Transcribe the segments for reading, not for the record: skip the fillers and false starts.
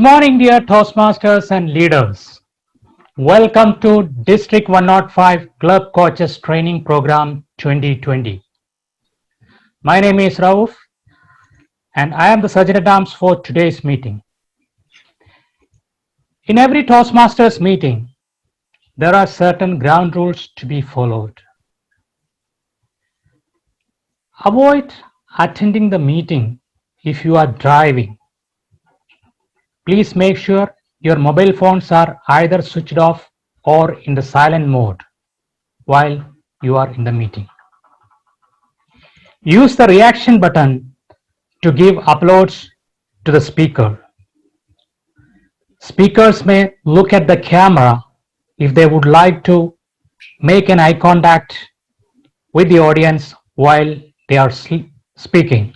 morning, dear Toastmasters and leaders. Welcome to District 105 Club Coaches Training Program 2020. My name is Rauf and I am the Surgeon at Arms for today's meeting. In every Toastmasters meeting, there are certain ground rules to be followed. Avoid attending the meeting if you are driving. Please make sure your mobile phones are either switched off or in the silent mode while you are in the meeting. Use the reaction button to give uploads to the speaker. Speakers may look at the camera if they would like to make an eye contact with the audience while they are speaking.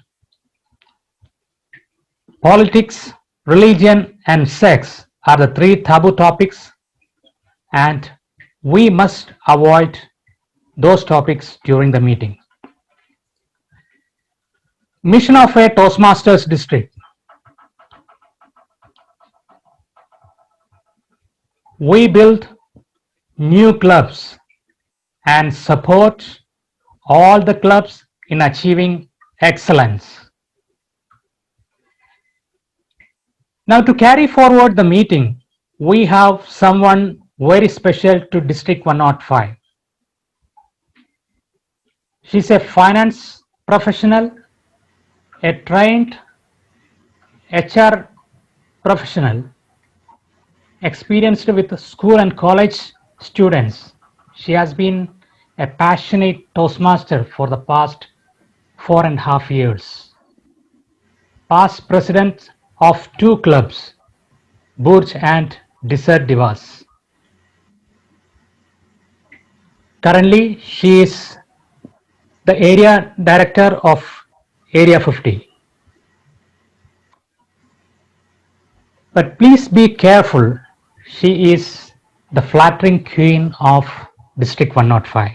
Politics, religion, and sex are the three taboo topics, and we must avoid those topics during the meeting. Mission of a Toastmasters district. We build new clubs and support all the clubs in achieving excellence. Now, to carry forward the meeting, we have someone very special to District 105. She's a finance professional, a trained HR professional, experienced with school and college students. She has been a passionate Toastmaster for the past 4.5 years. Past president of 2 clubs, Burj and Desert Divas. Currently, she is the area director of Area 50. But please be careful, she is the flattering queen of District 105.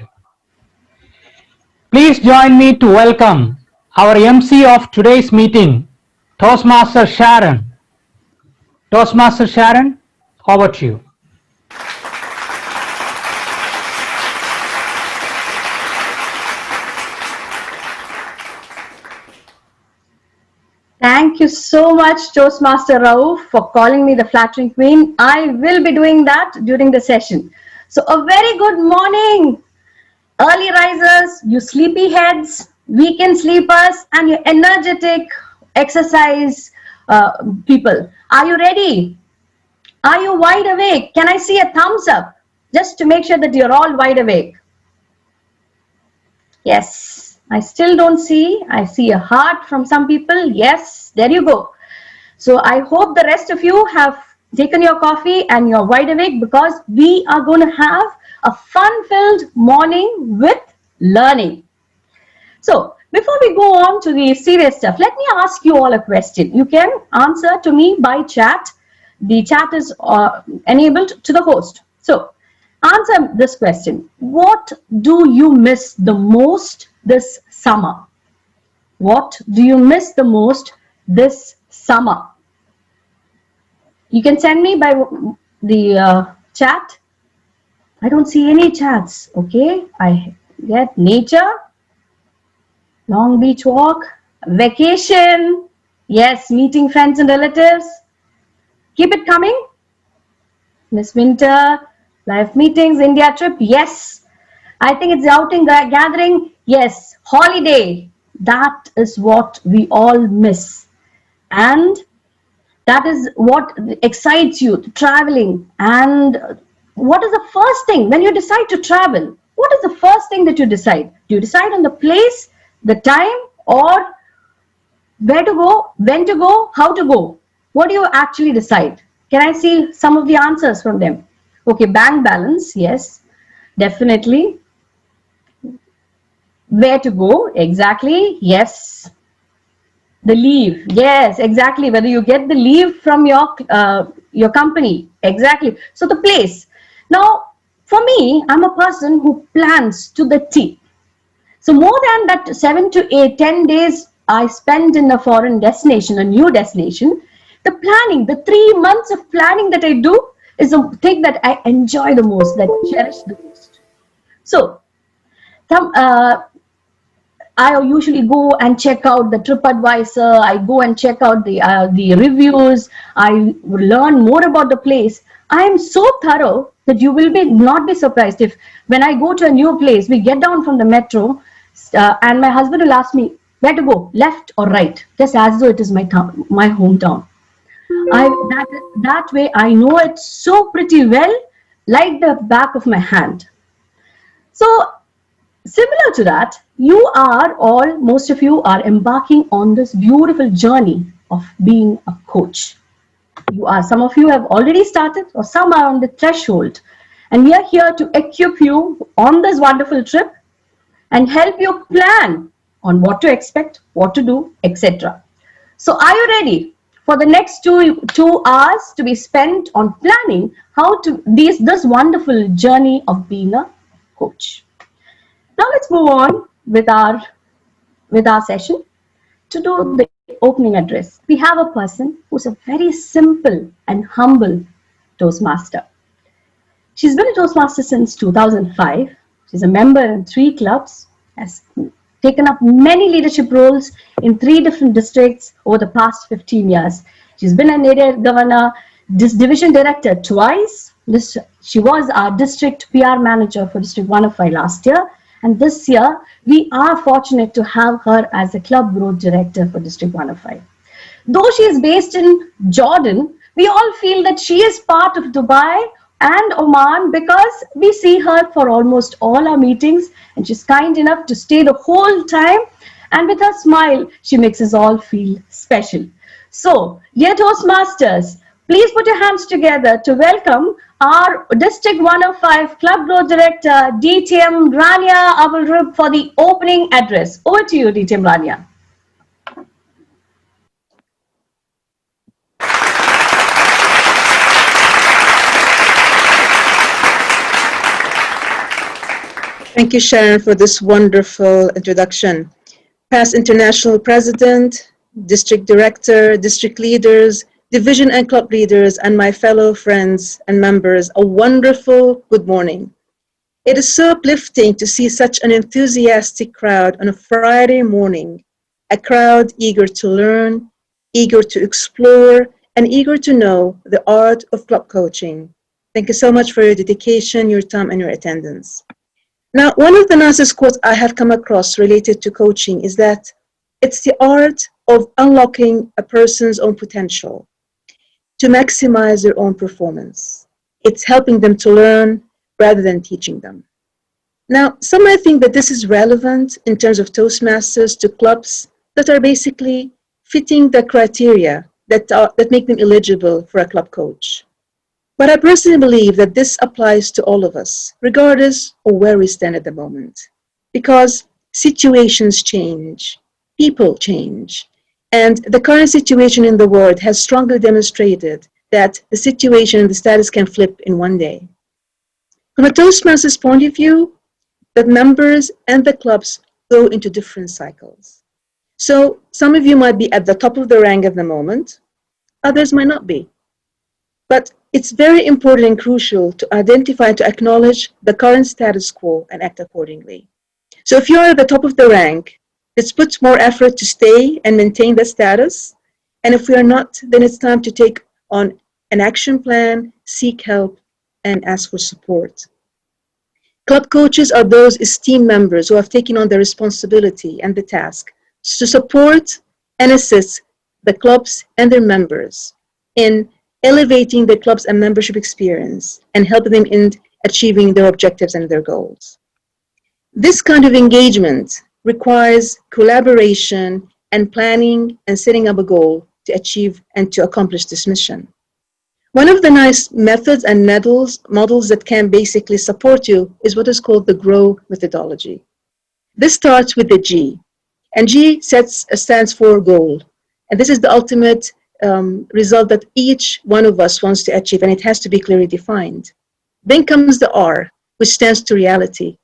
Please join me to welcome our MC of today's meeting, Toastmaster Sharon. Toastmaster Sharon, over to you. Thank you so much, Toastmaster Rauf, for calling me the flattering queen. I will be doing that during the session. So a very good morning, early risers, you sleepy heads, weekend sleepers, and you energetic exercise people. Are you ready? Are you wide awake? Can I see a thumbs up just to make sure that you're all wide awake? Yes, I still don't see. I see a heart from some people. Yes, there you go. So I hope the rest of you have taken your coffee and you're wide awake, because we are going to have a fun-filled morning with learning. So before we go on to the serious stuff, let me ask you all a question. You can answer to me by chat. The chat is enabled to the host. So answer this question. What do you miss the most this summer? What do you miss the most this summer? You can send me by the chat. I don't see any chats. Okay, I get nature, Long Beach walk, vacation, yes, meeting friends and relatives. Keep it coming. Miss Winter, live meetings, India trip, yes. I think it's outing, gathering, yes. Holiday, that is what we all miss. And that is what excites you, traveling. And what is the first thing when you decide to travel? What is the first thing that you decide? Do you decide on the place, the time, or where to go, when to go, how to go? What do you actually decide? Can I see some of the answers from them? Okay, bank balance, yes, definitely. Where to go, exactly, yes. The leave, yes, exactly. Whether you get the leave from your company, exactly. So the place. Now, for me, I'm a person who plans to the T. So more than that 7 to 8, 10 days I spend in a foreign destination, a new destination, The planning, the 3 months of planning that I do is the thing that I enjoy the most, that I cherish the most. So, some, I usually go and check out the TripAdvisor. I go and check out the reviews. I learn more about the place. I am so thorough that you will not be surprised if when I go to a new place, we get down from the metro, and my husband will ask me where to go, left or right, just as though it is my town, my hometown. That way I know it so pretty well, like the back of my hand. So similar to that, most of you are embarking on this beautiful journey of being a coach. Some of you have already started, or some are on the threshold. And we are here to equip you on this wonderful trip and help you plan on what to expect, what to do, etc. So are you ready for the next two hours to be spent on planning this wonderful journey of being a coach? Now let's move on with our session to do the opening address. We have a person who's a very simple and humble Toastmaster. She's been a Toastmaster since 2005. She's a member in 3 clubs, has taken up many leadership roles in 3 different districts over the past 15 years. She's been an area governor, division director twice. She was our district PR manager for District 105 last year. And this year, we are fortunate to have her as the club growth director for District 105. Though she is based in Jordan, we all feel that she is part of Dubai and Oman because we see her for almost all our meetings, and she's kind enough to stay the whole time. And with her smile, she makes us all feel special. So, dear Toastmasters, please put your hands together to welcome our District 105 Club Growth Director, DTM Rania Abulrub, for the opening address. Over to you, DTM Rania. Thank you, Sharon, for this wonderful introduction. Past international president, district director, district leaders, division and club leaders, and my fellow friends and members, a wonderful good morning. It is so uplifting to see such an enthusiastic crowd on a Friday morning, a crowd eager to learn, eager to explore, and eager to know the art of club coaching. Thank you so much for your dedication, your time, and your attendance. Now, one of the nicest quotes I have come across related to coaching is that it's the art of unlocking a person's own potential to maximize their own performance. It's helping them to learn rather than teaching them. Now, some might think that this is relevant in terms of Toastmasters to clubs that are basically fitting the criteria that make them eligible for a club coach. But I personally believe that this applies to all of us, regardless of where we stand at the moment, because situations change, people change, and the current situation in the world has strongly demonstrated that the situation and the status can flip in one day. From a Toastmasters point of view, the members and the clubs go into different cycles. So some of you might be at the top of the rank at the moment, others might not be. But it's very important and crucial to identify and to acknowledge the current status quo and act accordingly. So if you're at the top of the rank, let's put more effort to stay and maintain the status. And if we are not, then it's time to take on an action plan, seek help, and ask for support. Club coaches are those esteemed members who have taken on the responsibility and the task to support and assist the clubs and their members in elevating the clubs and membership experience and helping them in achieving their objectives and their goals. This kind of engagement requires collaboration and planning and setting up a goal to achieve and to accomplish this mission. One of the nice methods and models that can basically support you is what is called the GROW methodology. This starts with the G, and G stands for goal. And this is the ultimate result that each one of us wants to achieve, and it has to be clearly defined. Then comes the R, which stands to reality.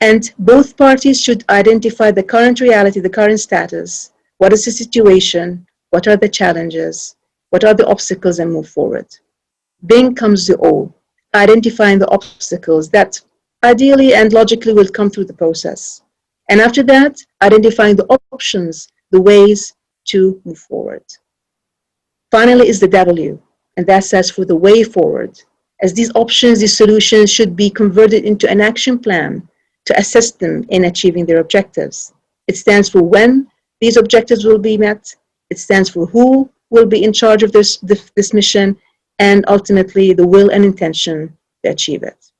And both parties should identify the current reality, the current status. What is the situation? What are the challenges? what are the obstacles, and move forward. Then comes the O, identifying the obstacles that ideally and logically will come through the process. And after that, identifying the options, the ways to move forward. Finally is the W, and that stands for the way forward, as these options, these solutions should be converted into an action plan to assist them in achieving their objectives. It stands for when these objectives will be met, it stands for who will be in charge of this mission, and ultimately the will and intention to achieve it.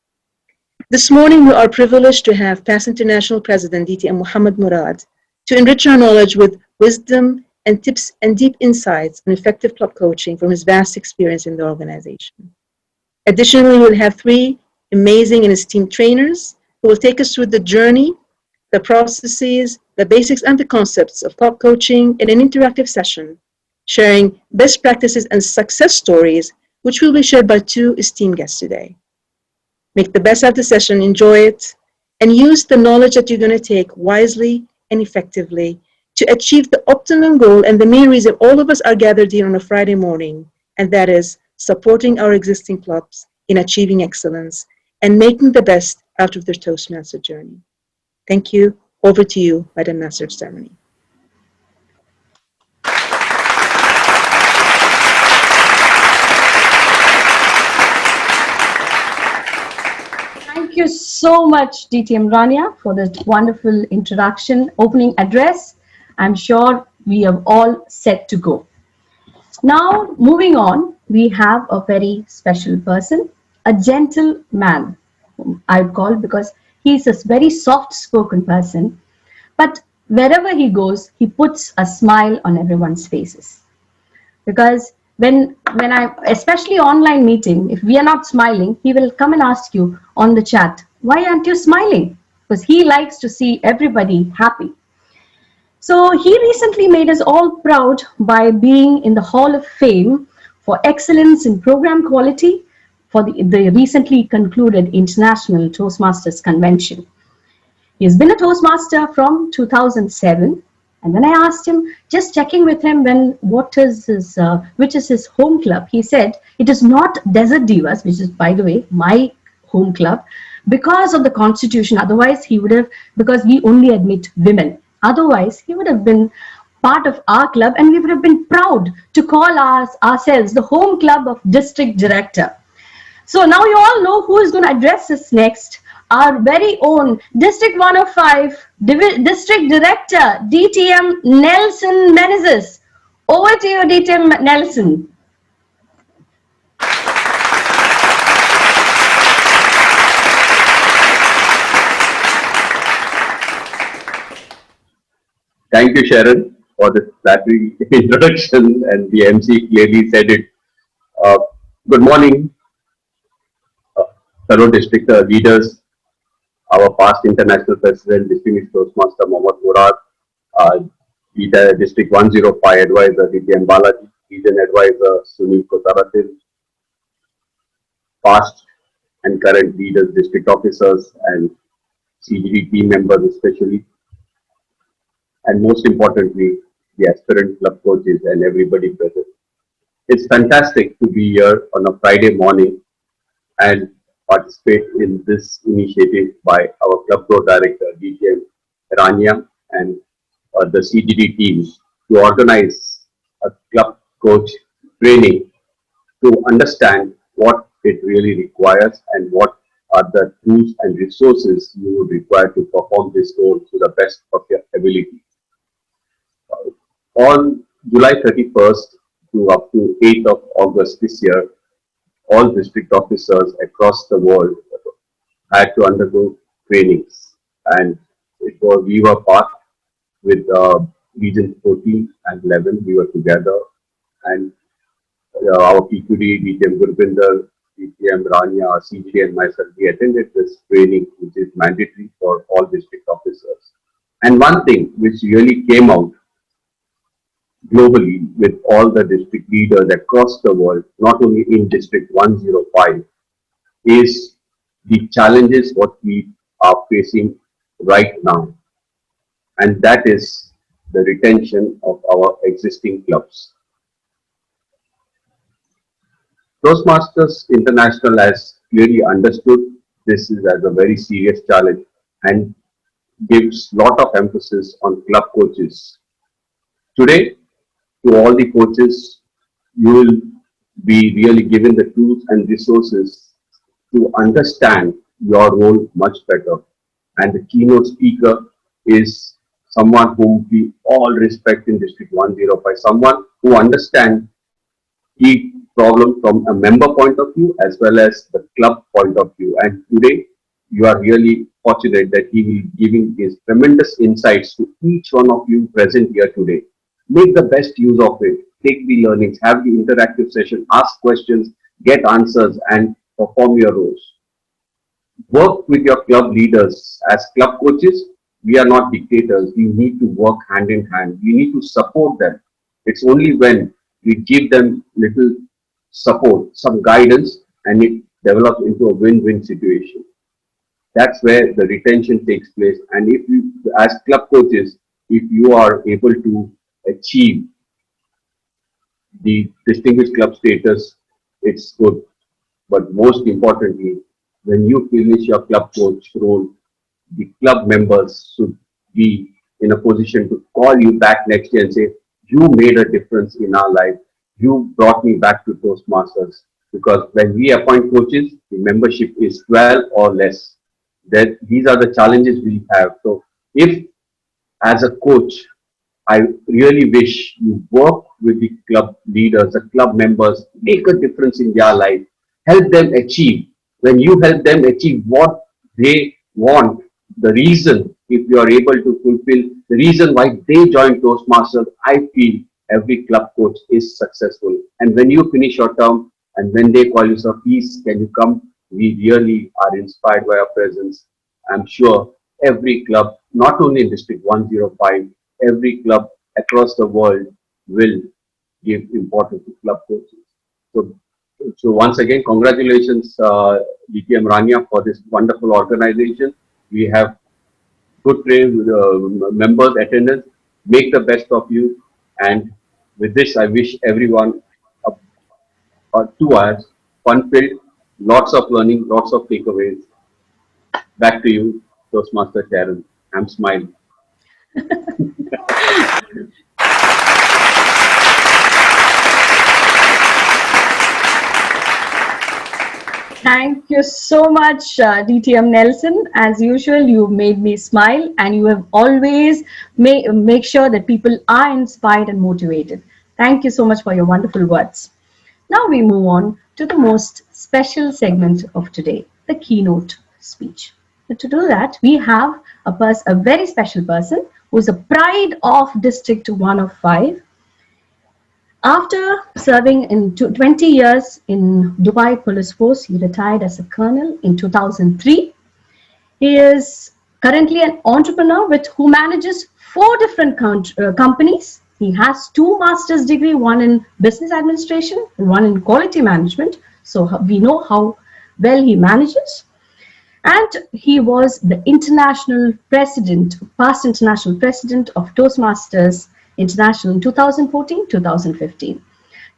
This morning we are privileged to have past International President DTM Murad to enrich our knowledge with wisdom and tips and deep insights on effective club coaching from his vast experience in the organization. Additionally, we'll have three amazing and esteemed trainers who will take us through the journey, the processes, the basics and the concepts of club coaching in an interactive session, sharing best practices and success stories, which will be shared by two esteemed guests today. Make the best of the session, enjoy it, and use the knowledge that you're going to take wisely and effectively to achieve the optimum goal and the main reason all of us are gathered here on a Friday morning, and that is supporting our existing clubs in achieving excellence and making the best out of their Toastmaster journey. Thank you. Over to you, Madam Master of Ceremony. Thank you so much, DTM Rania, for this wonderful introduction, opening address. I'm sure we are all set to go. Now, moving on, we have a very special person, a gentleman, whom I would call, because he's a very soft-spoken person. But wherever he goes, he puts a smile on everyone's faces. Because when I, especially online meeting, if we are not smiling, he will come and ask you on the chat, why aren't you smiling? Because he likes to see everybody happy. So he recently made us all proud by being in the Hall of Fame for excellence in program quality for the recently concluded International Toastmasters Convention. He has been a Toastmaster from 2007. And when I asked him, just checking with him which is his home club, he said, it is not Desert Divas, which is, by the way, my home club, because of the constitution. Otherwise, he would have, because we only admit women. Otherwise, he would have been part of our club and we would have been proud to call ourselves the home club of district director. So now you all know who is going to address us next. Our very own District 105 District Director, DTM Nelson Menezes. Over to you, DTM Nelson. Thank you, Sharon, for this flattering introduction, and the MC clearly said it. Good morning, fellow district leaders, our past international president, distinguished Toastmaster Mohammad Murad, District 105 advisor, DTM Balaji, region advisor, Sunil Kotaratil, past and current leaders, district officers, and CGD team members especially, and most importantly, the aspirant club coaches and everybody present. It's fantastic to be here on a Friday morning and participate in this initiative by our club board director, DTM Rania, and the CGD team to organize a club coach training to understand what it really requires and what are the tools and resources you would require to perform this role to the best of your ability. On July 31st to up to 8th of August this year, all district officers across the world had to undergo trainings, and we were part with Region 14 and 11. We were together, and our PQD, DTM Gurbinder, DTM Rania, CG, and myself, we attended this training, which is mandatory for all district officers. And one thing which really came out globally with all the district leaders across the world, not only in District 105, is the challenges what we are facing right now. And that is the retention of our existing clubs. Toastmasters International has clearly understood this is as a very serious challenge and gives lot of emphasis on club coaches. Today, to all the coaches, you will be really given the tools and resources to understand your role much better. And the keynote speaker is someone whom we all respect in District 105, someone who understands the problem from a member point of view as well as the club point of view. And today, you are really fortunate that he will be giving his tremendous insights to each one of you present here today. Make the best use of it. Take the learnings, have the interactive session, ask questions, get answers, and perform your roles. Work with your club leaders. As club coaches, we are not dictators. We need to work hand in hand. We need to support them. It's only when we give them little support, some guidance, and it develops into a win-win situation. That's where the retention takes place. And if you, as club coaches, if you are able to achieve the distinguished club status, it's good. But most importantly, when you finish your club coach role, the club members should be in a position to call you back next year and say, you made a difference in our life. You brought me back to Toastmasters. Because when we appoint coaches, the membership is 12 or less. That these are the challenges we have. So if as a coach, I really wish you work with the club leaders, the club members, make a difference in their life, help them achieve. When you help them achieve what they want, the reason, if you are able to fulfill the reason why they joined Toastmasters, I feel every club coach is successful. And when you finish your term and when they call you, sir, please, can you come? We really are inspired by our presence. I'm sure every club, not only in District 105, every club across the world will give importance to club coaches. So once again, congratulations, DTM Rania, for this wonderful organization. We have good members, attendance. Make the best of you. And with this, I wish everyone 2 hours, fun-filled, lots of learning, lots of takeaways. Back to you, Toastmaster Sharon. I'm smiling. Thank you so much, DTM Nelson. As usual, you made me smile, and you have always make sure that people are inspired and motivated. Thank you so much for your wonderful words. Now we move on to the most special segment of today, the keynote speech. But to do that, we have a very special person who is a pride of District 105. After serving in 20 years in Dubai Police Force, he retired as a colonel in 2003. He is currently an entrepreneur who manages 4 different companies. He has 2 master's degrees, one in business administration and one in quality management. So we know how well he manages. And he was the international president, past international president of Toastmasters International in 2014-2015.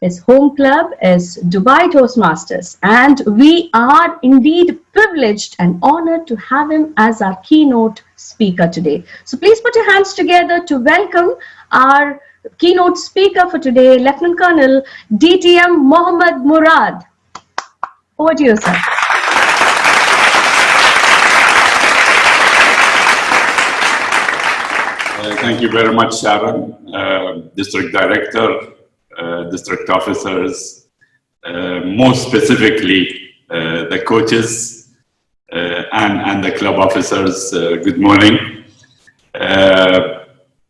His home club is Dubai Toastmasters, and we are indeed privileged and honored to have him as our keynote speaker today. So please put your hands together to welcome our keynote speaker for today, Lieutenant Colonel DTM Murad. Over to you, sir. Thank you very much, Sharon. District Director, District Officers, most specifically the coaches and the club officers, good morning.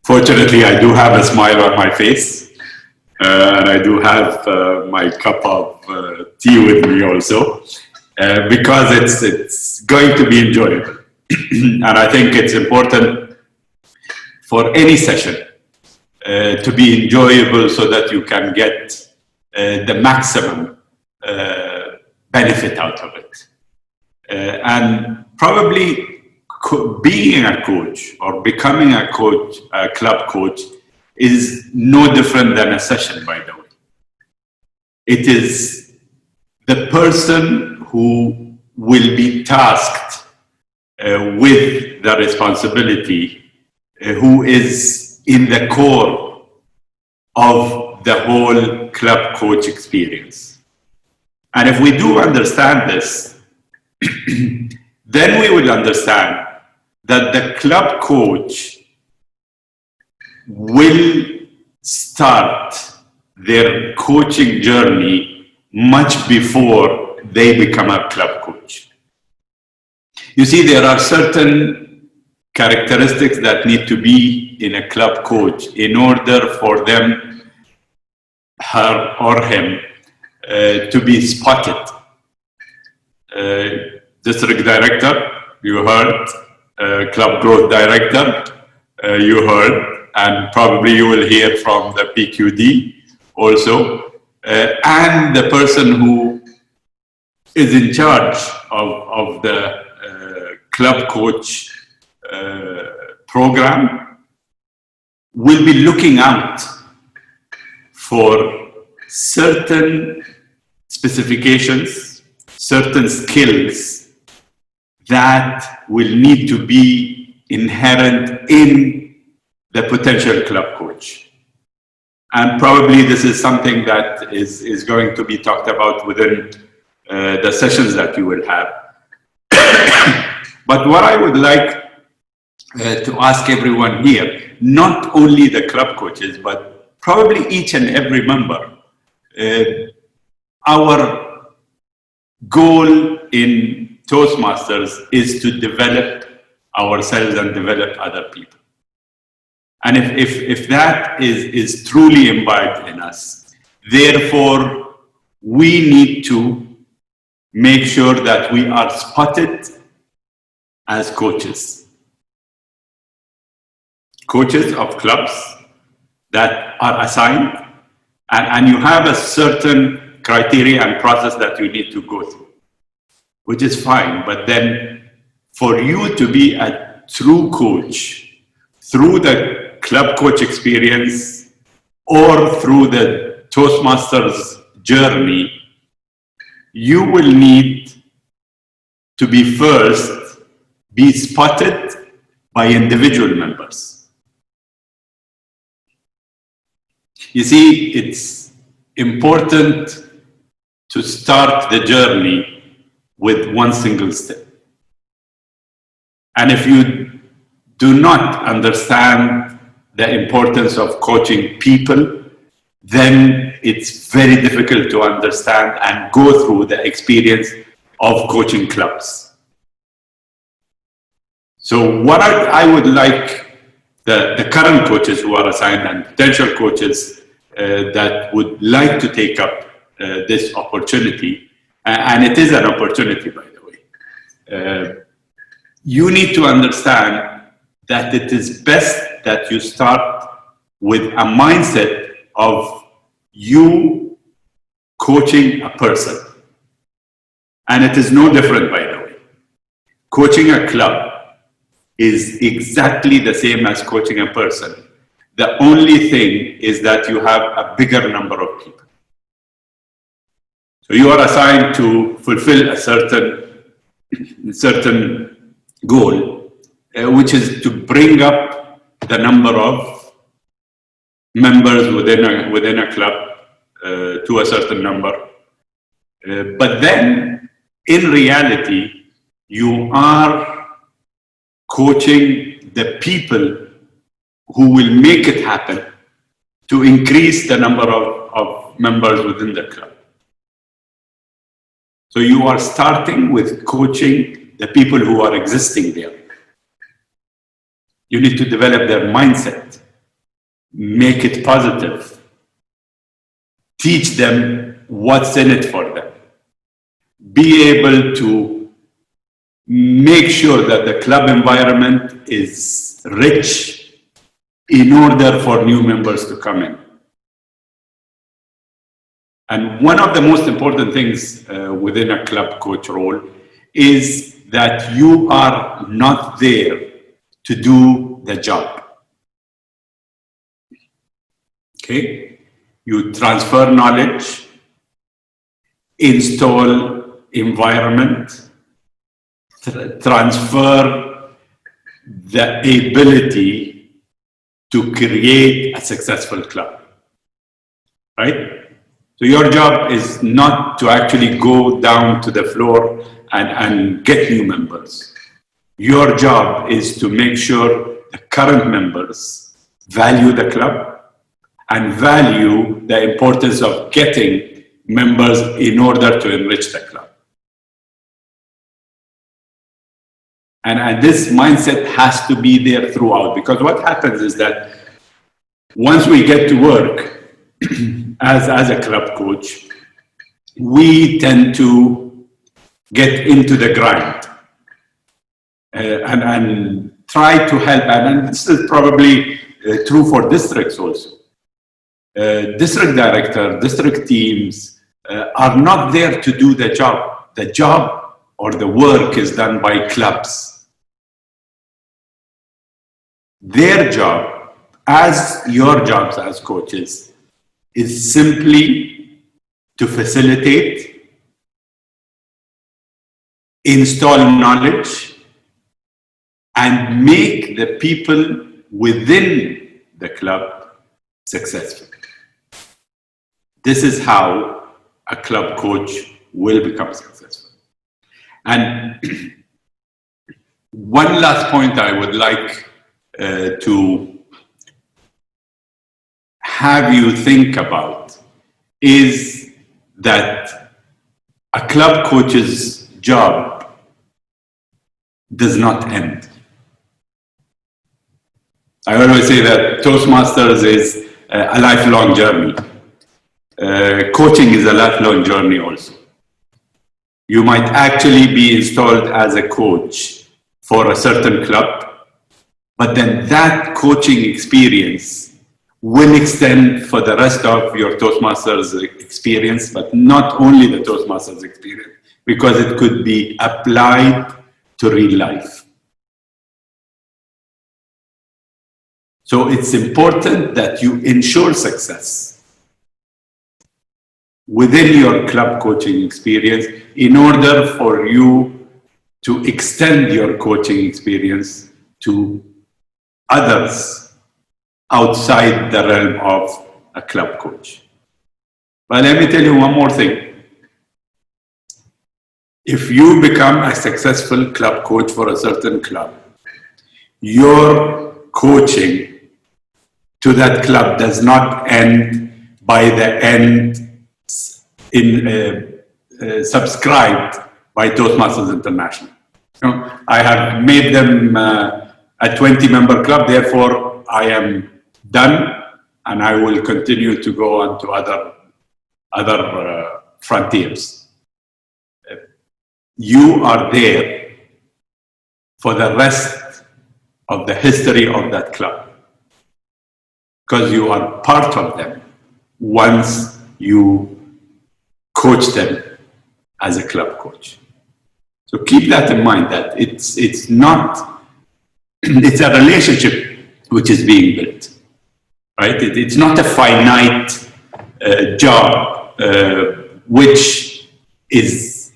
Fortunately, I do have a smile on my face, and I do have my cup of tea with me also, because it's going to be enjoyable. And I think it's important for any session to be enjoyable so that you can get the maximum benefit out of it. And probably being a coach or becoming a coach, a club coach, is no different than a session, by the way. It is the person who will be tasked with the responsibility, who is in the core of the whole club coach experience. And if we do understand this, then we will understand that the club coach will start their coaching journey much before they become a club coach. You see, there are certain characteristics that need to be in a club coach in order for them, her or him, to be spotted. District director, you heard. Club growth director, you heard. And probably you will hear from the PQD also. And the person who is in charge of the club coach program will be looking out for certain specifications, certain skills that will need to be inherent in the potential club coach. And probably this is something that is going to be talked about within the sessions that you will have. But what I would like to ask everyone here, not only the club coaches, but probably each and every member, our goal in Toastmasters is to develop ourselves and develop other people. And if that is truly imbibed in us, therefore, we need to make sure that we are spotted as coaches. Coaches of clubs that are assigned, and you have a certain criteria and process that you need to go through, which is fine. But then for you to be a true coach through the club coach experience or through the Toastmasters journey, you will need to be spotted by individual members. You see, it's important to start the journey with one single step. And if you do not understand the importance of coaching people, then it's very difficult to understand and go through the experience of coaching clubs. So what I would like the current coaches who are assigned and potential coaches that would like to take up this opportunity, and it is an opportunity, by the way, you need to understand that it is best that you start with a mindset of you coaching a person. And it is no different, by the way. Coaching a club is exactly the same as coaching a person. The only thing is that you have a bigger number of people. So you are assigned to fulfill a certain goal, which is to bring up the number of members within a club to a certain number. But then, in reality, you are coaching the people who will make it happen to increase the number of members within the club. So you are starting with coaching the people who are existing there. You need to develop their mindset, make it positive, teach them what's in it for them, be able to make sure that the club environment is rich in order for new members to come in. And one of the most important things within a club coach role is that you are not there to do the job. Okay? You transfer knowledge, install environment, transfer the ability to create a successful club, right? So your job is not to actually go down to the floor and get new members. Your job is to make sure the current members value the club and value the importance of getting members in order to enrich the club. And this mindset has to be there throughout, because what happens is that once we get to work as a club coach, we tend to get into the grind and try to help. And this is probably true for districts also. District director, district teams are not there to do the job. The job or the work is done by clubs. Their job, as your jobs as coaches, is simply to facilitate, install knowledge, and make the people within the club successful. This is how a club coach will become successful. And one last point I would like to have you think about is that a club coach's job does not end. I always say that Toastmasters is a lifelong journey. Coaching is a lifelong journey also. You might actually be installed as a coach for a certain club, but then that coaching experience will extend for the rest of your Toastmasters experience, but not only the Toastmasters experience, because it could be applied to real life. So it's important that you ensure success within your club coaching experience in order for you to extend your coaching experience to others outside the realm of a club coach. But let me tell you one more thing. If you become a successful club coach for a certain club, your coaching to that club does not end by the end subscribed by Toastmasters International. You know, I have made them a 20-member club, therefore I am done, and I will continue to go on to other frontiers. You are there for the rest of the history of that club, because you are part of them once you coach them as a club coach. So keep that in mind, that it's not, it's a relationship which is being built, right? It's not a finite job, which is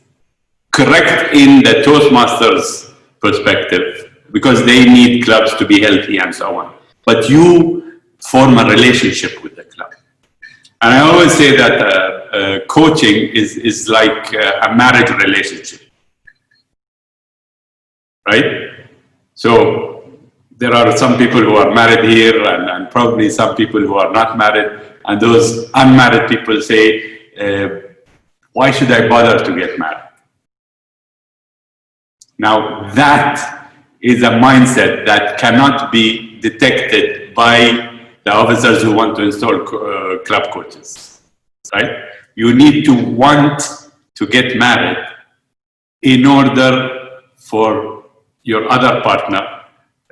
correct in the Toastmasters perspective, because they need clubs to be healthy and so on. But you form a relationship with the club. And I always say that coaching is like a marriage relationship, right? So there are some people who are married here, and probably some people who are not married, and those unmarried people say, why should I bother to get married? Now that is a mindset that cannot be detected by the officers who want to install club coaches, right? You need to want to get married in order for your other partner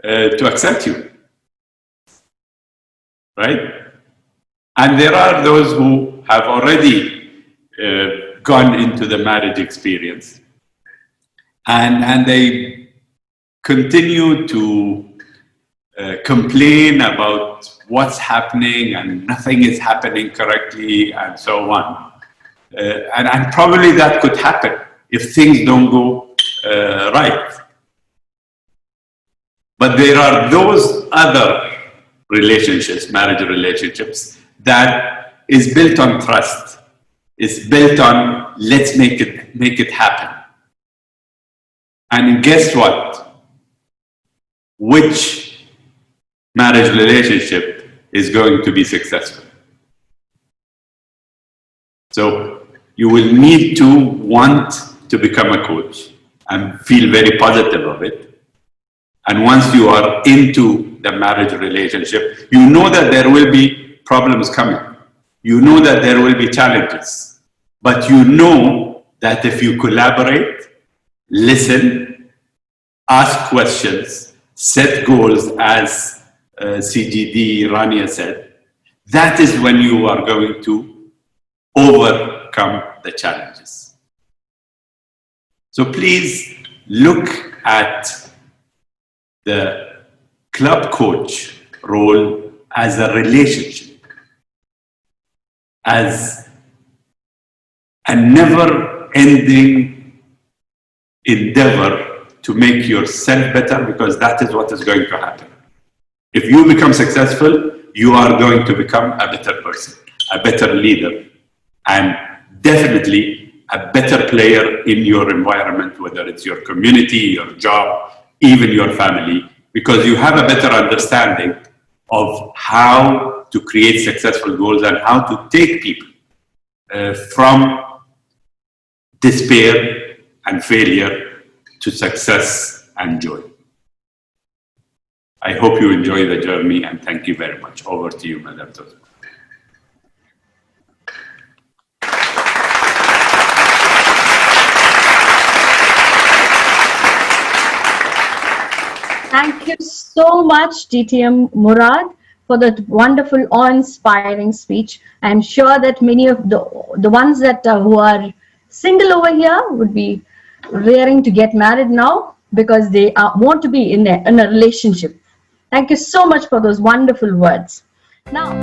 to accept you, right? And there are those who have already gone into the marriage experience, and they continue to complain about what's happening and nothing is happening correctly and so on. And probably that could happen if things don't go right. But there are those other relationships, marriage relationships, that is built on trust, is built on let's make it happen. And guess what? Which marriage relationship is going to be successful? So you will need to want to become a coach and feel very positive of it. And once you are into the marriage relationship, you know that there will be problems coming. You know that there will be challenges. But you know that if you collaborate, listen, ask questions, set goals, as CGD Rania said, that is when you are going to overcome the challenges. So please look at the club coach role as a relationship, as a never-ending endeavor to make yourself better, because that is what is going to happen. If you become successful, you are going to become a better person, a better leader, and definitely a better player in your environment, whether it's your community, your job, even your family, because you have a better understanding of how to create successful goals and how to take people from despair and failure to success and joy. I hope you enjoy the journey, and thank you very much. Over to you, Madam Toastmaster. Thank you so much, DTM Murad, for that wonderful, awe-inspiring speech. I'm sure that many of the ones that who are single over here would be raring to get married now because they want to be in a relationship. Thank you so much for those wonderful words. Now.